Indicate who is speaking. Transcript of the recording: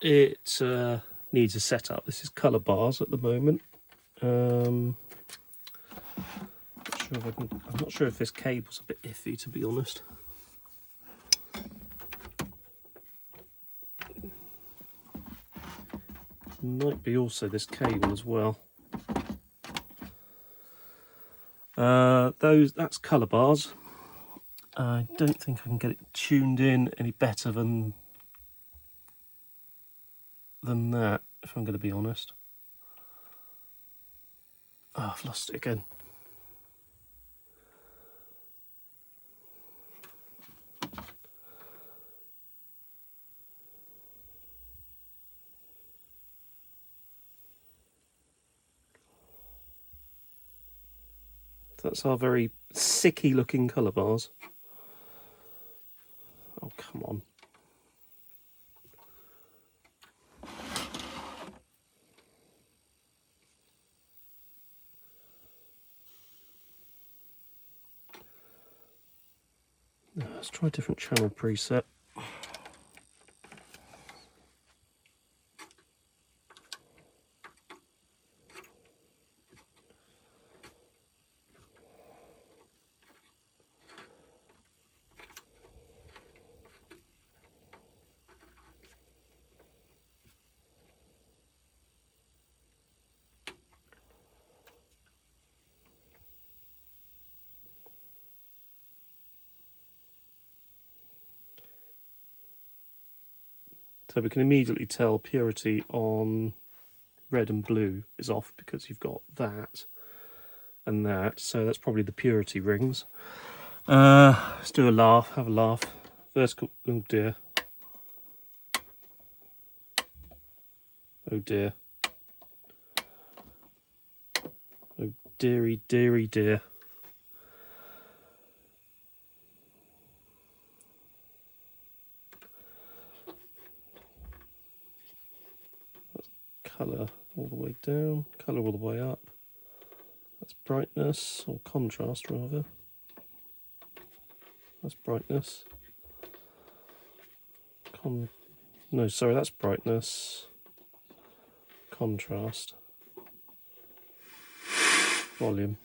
Speaker 1: it needs a setup. This is colour bars at the moment. I'm not sure if this cable's a bit iffy, to be honest. Might be also this cable as well. That's colour bars. I don't think I can get it tuned in any better than that, if I'm going to be honest. Oh, I've lost it again. That's our very sicky looking colour bars. Oh, come on. Let's try a different channel preset. So we can immediately tell purity on red and blue is off because you've got that and that. So that's probably the purity rings. Let's do a laugh, have a laugh. Vertical, oh dear. Oh dear. Oh dearie, dearie, dear. Colour all the way down, colour all the way up. That's brightness, or contrast rather. That's brightness. No, sorry, that's brightness. Contrast. Volume.